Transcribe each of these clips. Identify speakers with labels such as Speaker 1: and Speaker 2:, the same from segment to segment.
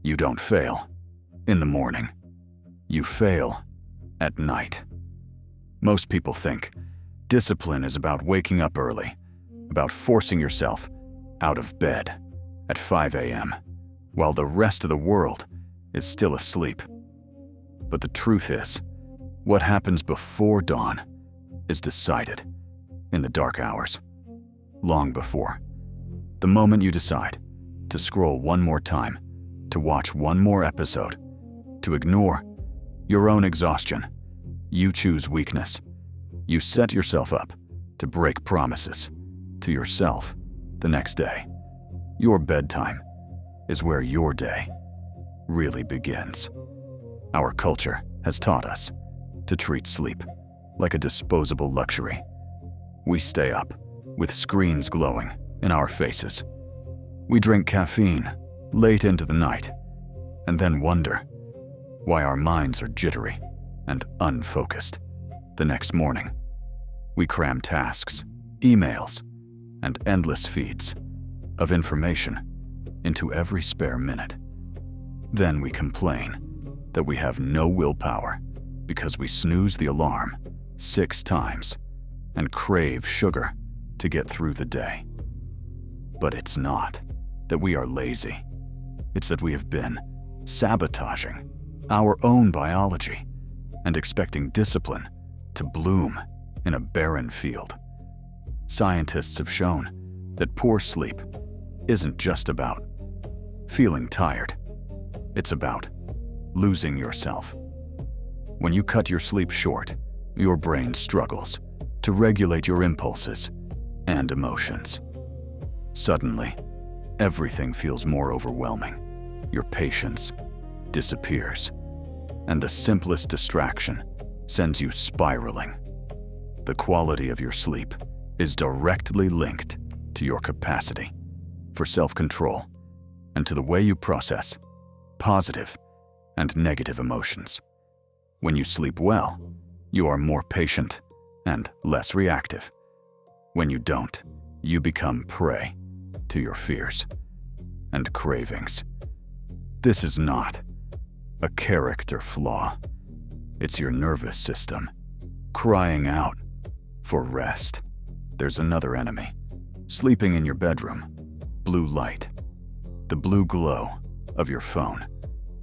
Speaker 1: You don't fail in the morning. You fail at night. Most people think discipline is about waking up early, about forcing yourself out of bed at 5 a.m., while the rest of the world is still asleep. But the truth is, what happens before dawn is decided in the dark hours, long before. The moment you decide to scroll one more time, to watch one more episode, to ignore your own exhaustion, you choose weakness. You set yourself up to break promises to yourself the next day. Your bedtime is where your day really begins. Our culture has taught us to treat sleep like a disposable luxury. We stay up with screens glowing in our faces. We drink caffeine late into the night and then wonder why our minds are jittery and unfocused the next morning. We cram tasks, emails, and endless feeds of information into every spare minute. Then we complain that we have no willpower because we snooze the alarm 6 times and crave sugar to get through the day. But it's not that we are lazy. It's that we have been sabotaging our own biology and expecting discipline to bloom in a barren field. Scientists have shown that poor sleep isn't just about feeling tired. It's about losing yourself. When you cut your sleep short, your brain struggles to regulate your impulses and emotions. Suddenly, everything feels more overwhelming. Your patience disappears, and the simplest distraction sends you spiraling. The quality of your sleep is directly linked to your capacity for self-control and to the way you process positive and negative emotions. When you sleep well, you are more patient and less reactive. When you don't, you become prey to your fears and cravings. This is not a character flaw. It's your nervous system crying out for rest. There's another enemy sleeping in your bedroom: blue light. The blue glow of your phone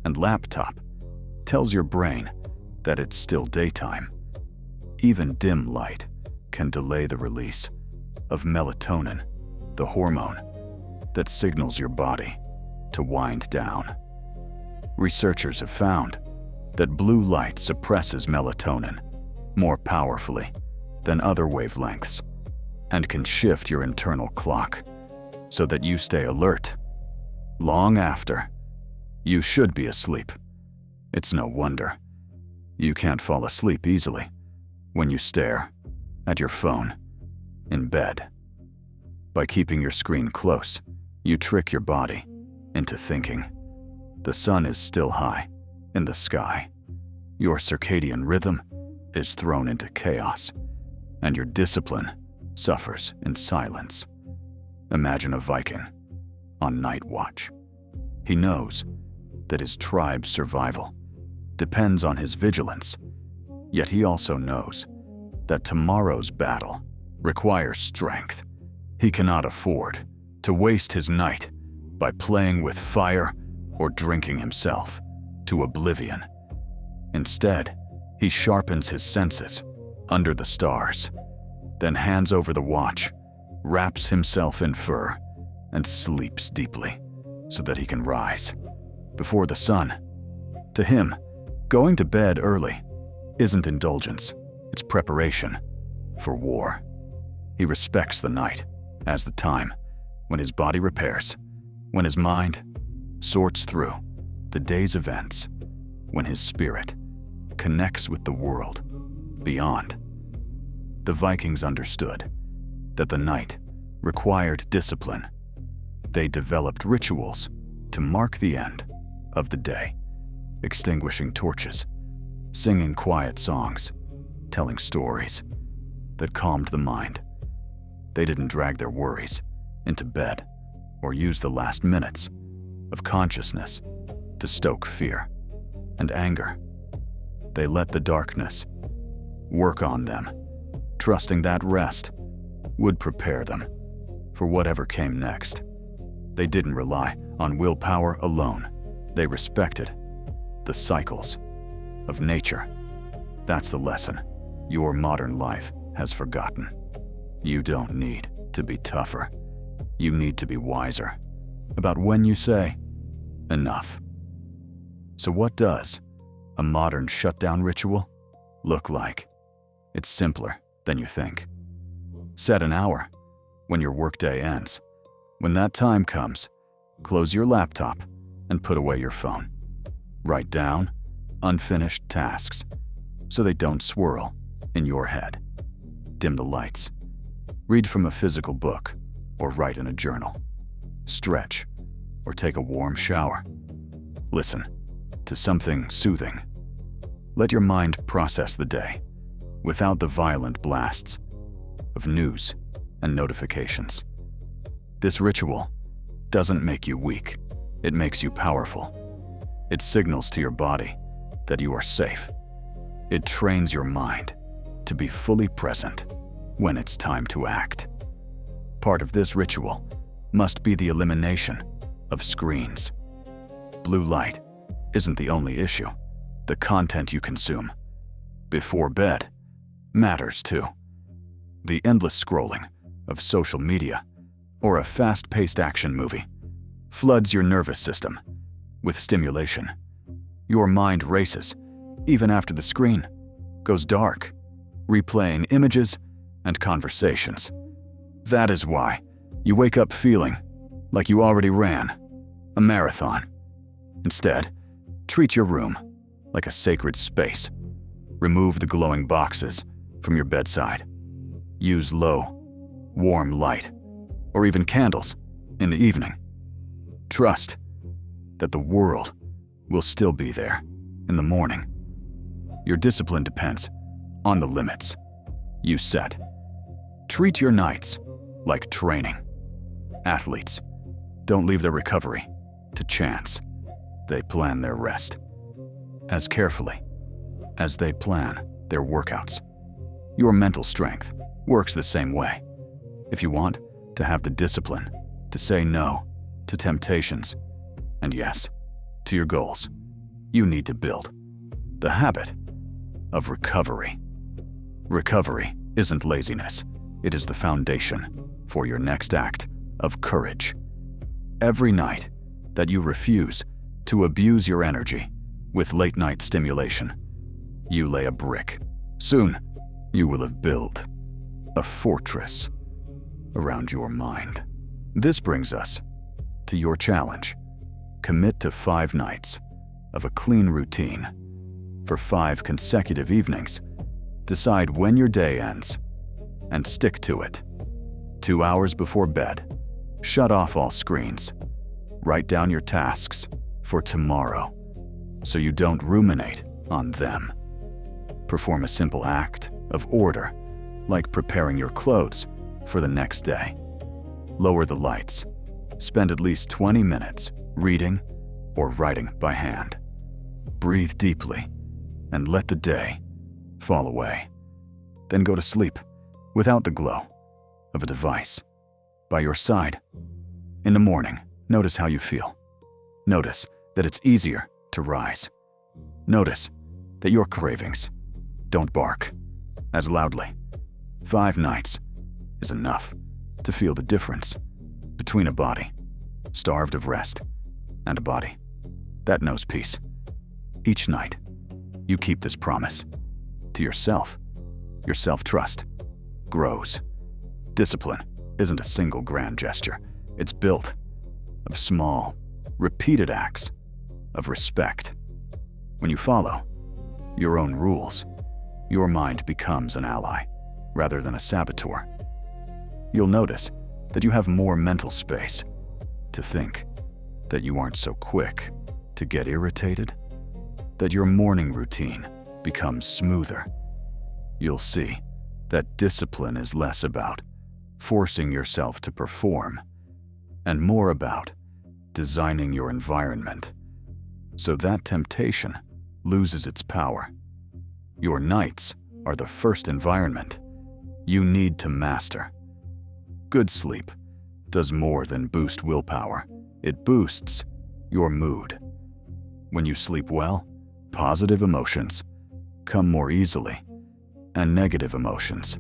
Speaker 1: and laptop tells your brain that it's still daytime. Even dim light can delay the release of melatonin, the hormone that signals your body to wind down. Researchers have found that blue light suppresses melatonin more powerfully than other wavelengths and can shift your internal clock so that you stay alert long after you should be asleep. It's no wonder you can't fall asleep easily when you stare at your phone in bed. By keeping your screen close, you trick your body into thinking the sun is still high in the sky. Your circadian rhythm is thrown into chaos, and your discipline suffers in silence. Imagine a Viking on night watch. He knows that his tribe's survival depends on his vigilance, yet he also knows that tomorrow's battle requires strength. He cannot afford to waste his night by playing with fire or drinking himself to oblivion. Instead, he sharpens his senses under the stars, then hands over the watch, wraps himself in fur, and sleeps deeply so that he can rise before the sun. To him, going to bed early isn't indulgence, it's preparation for war. He respects the night as the time when his body repairs, when his mind sorts through the day's events, when his spirit connects with the world beyond. The Vikings understood that the night required discipline. They developed rituals to mark the end of the day, extinguishing torches, singing quiet songs, telling stories that calmed the mind. They didn't drag their worries into bed or use the last minutes of consciousness to stoke fear and anger. They let the darkness work on them, trusting that rest would prepare them for whatever came next. They didn't rely on willpower alone. They respected the cycles of nature. That's the lesson your modern life has forgotten. You don't need to be tougher. You need to be wiser about when you say enough. So what does a modern shutdown ritual look like? It's simpler than you think. Set an hour when your workday ends. When that time comes, close your laptop and put away your phone. Write down unfinished tasks so they don't swirl in your head. Dim the lights. Read from a physical book or write in a journal. Stretch or take a warm shower. Listen to something soothing. Let your mind process the day without the violent blasts of news and notifications. This ritual doesn't make you weak. It makes you powerful. It signals to your body that you are safe. It trains your mind to be fully present when it's time to act. Part of this ritual must be the elimination of screens. Blue light isn't the only issue. The content you consume before bed matters too. The endless scrolling of social media or a fast-paced action movie floods your nervous system with stimulation. Your mind races even after the screen goes dark, replaying images and conversations. That is why you wake up feeling like you already ran a marathon. Instead, treat your room like a sacred space. Remove the glowing boxes from your bedside. Use low, warm light, or even candles in the evening. Trust that the world will still be there in the morning. Your discipline depends on the limits you set. Treat your nights like training. Athletes don't leave their recovery to chance. They plan their rest as carefully as they plan their workouts. Your mental strength works the same way. If you want to have the discipline to say no to temptations and yes to your goals, you need to build the habit of recovery. Recovery isn't laziness. It is the foundation for your next act of courage. Every night that you refuse to abuse your energy with late-night stimulation, you lay a brick. Soon, you will have built a fortress around your mind. This brings us to your challenge. Commit to 5 nights of a clean routine for 5 consecutive evenings. Decide when your day ends and stick to it. 2 hours before bed, shut off all screens. Write down your tasks for tomorrow so you don't ruminate on them. Perform a simple act of order, like preparing your clothes for the next day. Lower the lights. Spend at least 20 minutes reading or writing by hand. Breathe deeply and let the day fall away. Then go to sleep without the glow of a device by your side. In the morning, notice how you feel. Notice that it's easier to rise. Notice that your cravings don't bark as loudly. 5 nights is enough to feel the difference between a body starved of rest and a body that knows peace. Each night, you keep this promise to yourself. Your self-trust grows. Discipline isn't a single grand gesture. It's built of small, repeated acts of respect. When you follow your own rules, your mind becomes an ally rather than a saboteur. You'll notice that you have more mental space to think, that you aren't so quick to get irritated, that your morning routine becomes smoother. You'll see that discipline is less about forcing yourself to perform and more about designing your environment so that temptation loses its power. Your nights are the first environment you need to master. Good sleep does more than boost willpower. It boosts your mood. When you sleep well, positive emotions come more easily, and negative emotions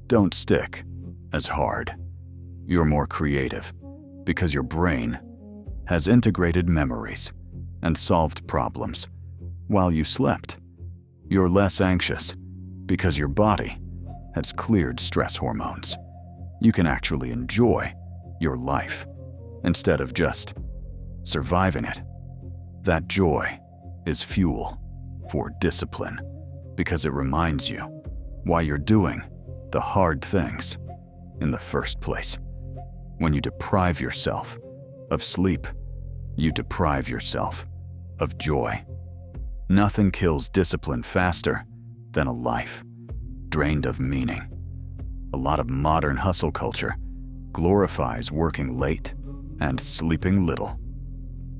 Speaker 1: don't stick as hard. You're more creative because your brain has integrated memories and solved problems while you slept. You're less anxious because your body has cleared stress hormones. You can actually enjoy your life instead of just surviving it. That joy is fuel for discipline because it reminds you why you're doing the hard things in the first place. When you deprive yourself of sleep, you deprive yourself of joy. Nothing kills discipline faster than a life drained of meaning. A lot of modern hustle culture glorifies working late and sleeping little.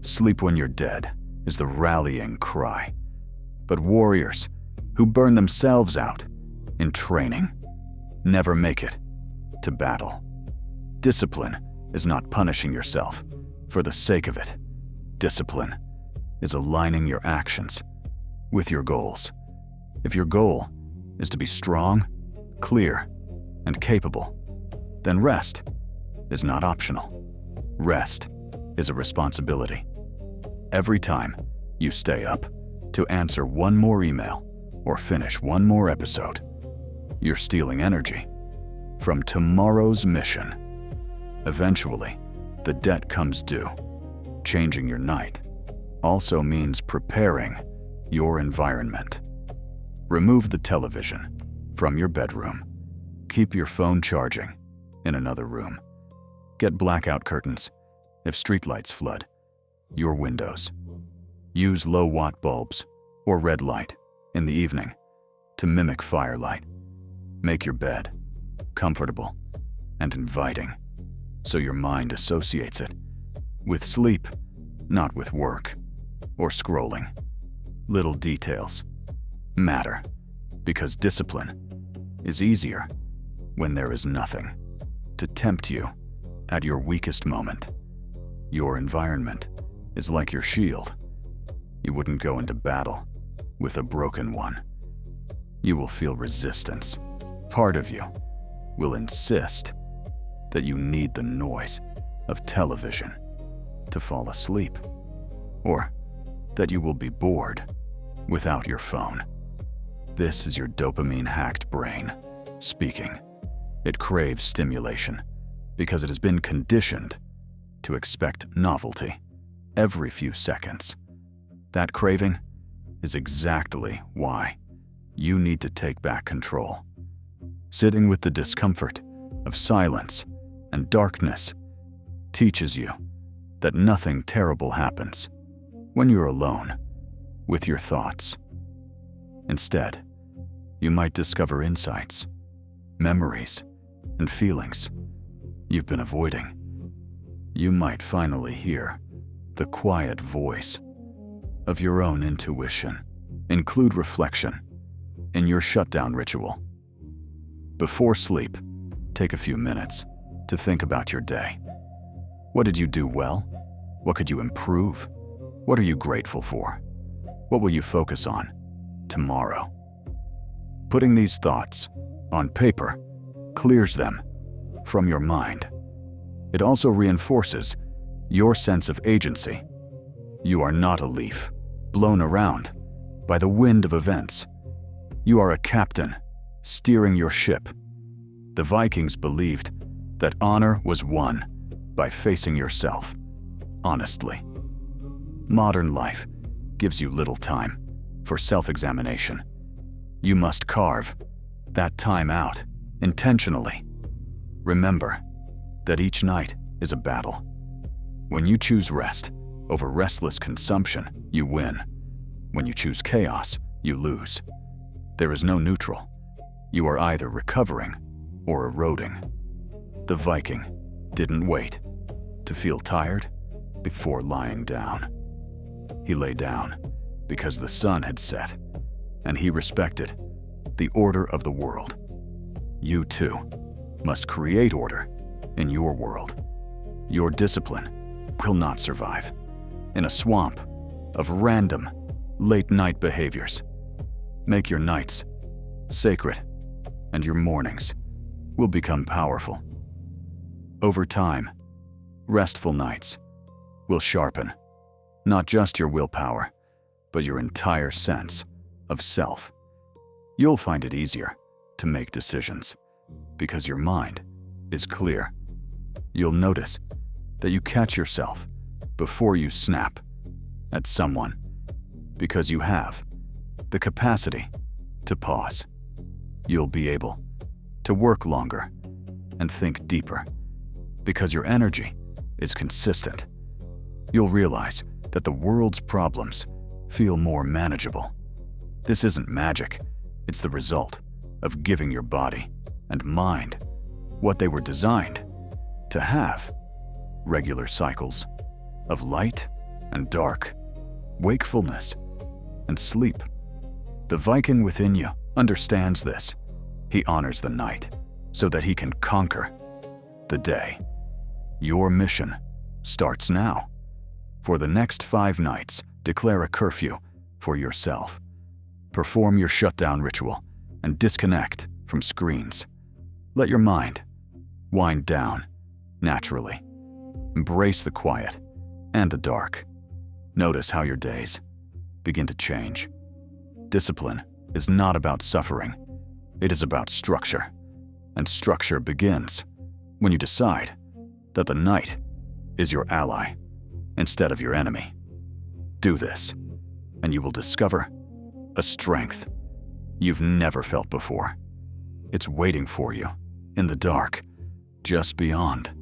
Speaker 1: Sleep when you're dead is the rallying cry. But warriors who burn themselves out in training never make it to battle. Discipline is not punishing yourself for the sake of it. Discipline is aligning your actions with your goals. If your goal is to be strong, clear, and capable, then rest is not optional. Rest is a responsibility. Every time you stay up to answer one more email or finish one more episode, you're stealing energy from tomorrow's mission. Eventually, the debt comes due. Changing your night also means preparing your environment. Remove the television from your bedroom. Keep your phone charging in another room. Get blackout curtains if streetlights flood your windows. Use low-watt bulbs or red light in the evening to mimic firelight. Make your bed comfortable and inviting so your mind associates it with sleep, not with work or scrolling. Little details matter because discipline is easier when there is nothing to tempt you at your weakest moment. Your environment is like your shield. You wouldn't go into battle with a broken one. You will feel resistance. Part of you will insist that you need the noise of television to fall asleep, or that you will be bored without your phone. This is your dopamine-hacked brain speaking. It craves stimulation because it has been conditioned to expect novelty every few seconds. That craving is exactly why you need to take back control. Sitting with the discomfort of silence and darkness teaches you that nothing terrible happens when you're alone with your thoughts. Instead, you might discover insights, memories, and feelings you've been avoiding. You might finally hear the quiet voice of your own intuition. Include reflection in your shutdown ritual. Before sleep, take a few minutes to think about your day. What did you do well? What could you improve? What are you grateful for? What will you focus on tomorrow? Putting these thoughts on paper clears them from your mind. It also reinforces your sense of agency. You are not a leaf blown around by the wind of events. You are a captain steering your ship. The Vikings believed that honor was won by facing yourself honestly. Modern life gives you little time for self-examination. You must carve that time out intentionally. Remember that each night is a battle. When you choose rest over restless consumption, you win. When you choose chaos, you lose. There is no neutral. You are either recovering or eroding. The Viking didn't wait to feel tired before lying down. He lay down because the sun had set, and he respected the order of the world. You too must create order in your world. Your discipline will not survive in a swamp of random late-night behaviors. Make your nights sacred, and your mornings will become powerful. Over time, restful nights will sharpen not just your willpower, but your entire sense of self. You'll find it easier to make decisions because your mind is clear. You'll notice that you catch yourself before you snap at someone because you have the capacity to pause. You'll be able to work longer and think deeper because your energy is consistent. You'll realize that the world's problems feel more manageable. This isn't magic, it's the result of giving your body and mind what they were designed to have: regular cycles of light and dark, wakefulness and sleep. The Viking within you understands this. He honors the night so that he can conquer the day. Your mission starts now. For the next 5 nights, declare a curfew for yourself. Perform your shutdown ritual and disconnect from screens. Let your mind wind down naturally. Embrace the quiet and the dark. Notice how your days begin to change. Discipline is not about suffering. It is about structure. And structure begins when you decide that the night is your ally instead of your enemy. Do this, and you will discover a strength you've never felt before. It's waiting for you in the dark, just beyond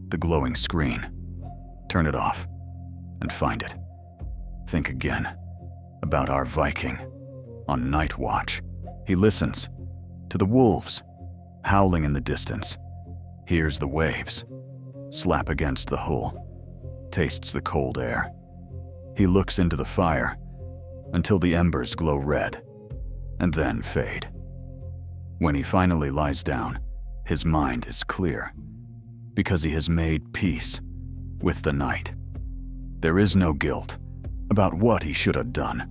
Speaker 1: the glowing screen. Turn it off and find it. Think again about our Viking on night watch. He listens to the wolves howling in the distance, hears the waves slap against the hull, tastes the cold air. He looks into the fire until the embers glow red and then fade. When he finally lies down, his mind is clear because he has made peace with the night. There is no guilt about what he should have done.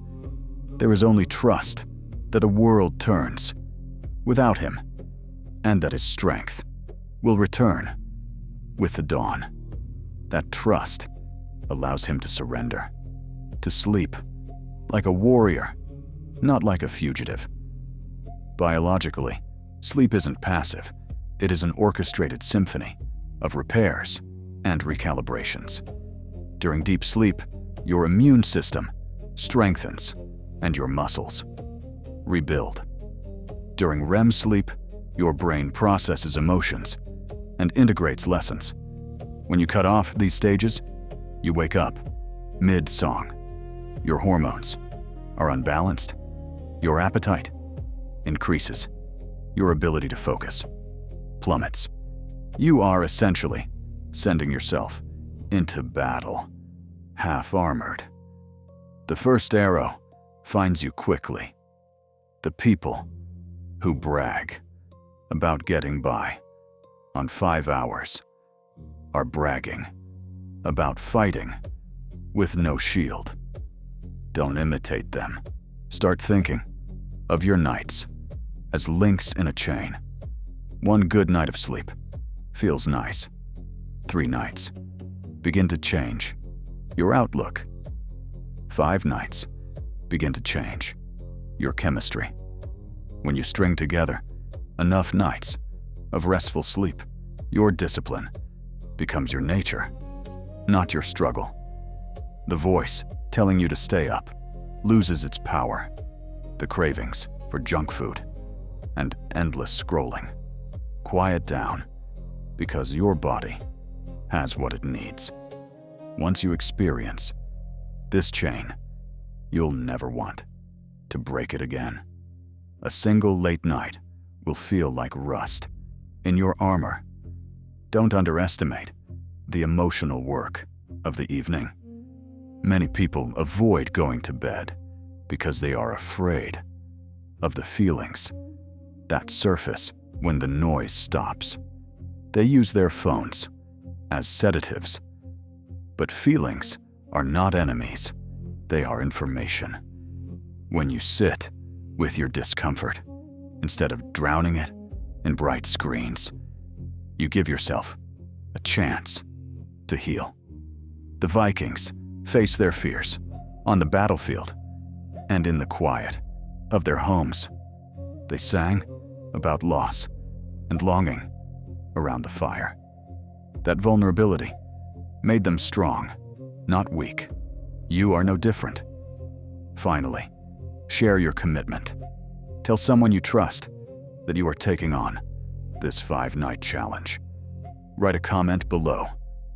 Speaker 1: There is only trust that the world turns without him and that his strength will return with the dawn. That trust allows him to surrender, to sleep like a warrior, not like a fugitive. Biologically, sleep isn't passive. It is an orchestrated symphony of repairs and recalibrations. During deep sleep, your immune system strengthens and your muscles rebuild. During REM sleep, your brain processes emotions and integrates lessons. When you cut off these stages, you wake up mid-song. Your hormones are unbalanced. Your appetite increases. Your ability to focus plummets. You are essentially sending yourself into battle, half-armored. The first arrow finds you quickly. The people who brag about getting by on 5 hours are bragging about fighting with no shield. Don't imitate them. Start thinking of your nights as links in a chain. 1 good night of sleep feels nice. 3 nights begin to change your outlook. 5 nights begin to change your chemistry. When you string together enough nights of restful sleep, your discipline becomes your nature, not your struggle. The voice telling you to stay up loses its power. The cravings for junk food and endless scrolling quiet down because your body has what it needs. Once you experience this chain, you'll never want to break it again. A single late night will feel like rust in your armor. Don't underestimate the emotional work of the evening. Many people avoid going to bed because they are afraid of the feelings that surface when the noise stops. They use their phones as sedatives. But feelings are not enemies. They are information. When you sit with your discomfort, instead of drowning it in bright screens, you give yourself a chance to heal. The Vikings faced their fears on the battlefield and in the quiet of their homes. They sang about loss and longing around the fire. That vulnerability made them strong, not weak. You are no different. Finally, share your commitment. Tell someone you trust that you are taking on this 5-night challenge. Write a comment below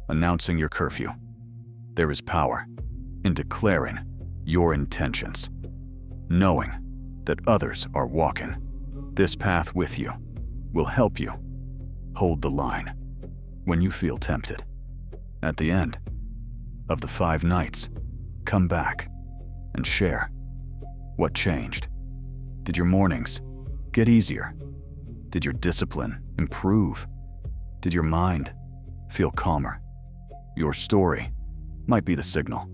Speaker 1: announcing your curfew. There is power in declaring your intentions, knowing that others are walking this path with you will help you hold the line when you feel tempted. At the end of the 5 nights, come back and share what changed. Did your mornings get easier? Did your discipline improve? Did your mind feel calmer? Your story might be the signal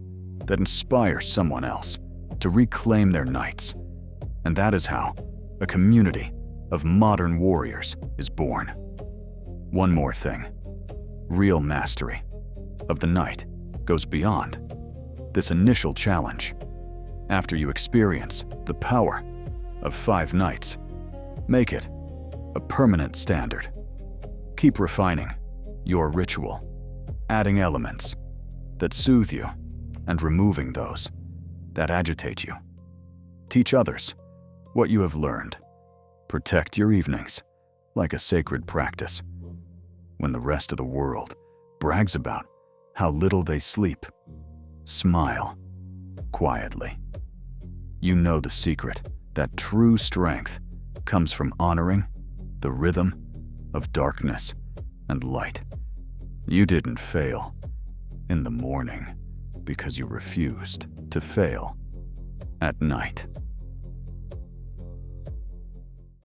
Speaker 1: that inspires someone else to reclaim their nights. And that is how a community of modern warriors is born. One more thing. Real mastery of the night goes beyond this initial challenge. After you experience the power of 5 nights, make it a permanent standard. Keep refining your ritual, adding elements that soothe you and removing those that agitate you. Teach others what you have learned. Protect your evenings like a sacred practice. When the rest of the world brags about how little they sleep, smile quietly. You know the secret that true strength comes from honoring the rhythm of darkness and light. You didn't fail in the morning because you refused to fail at night.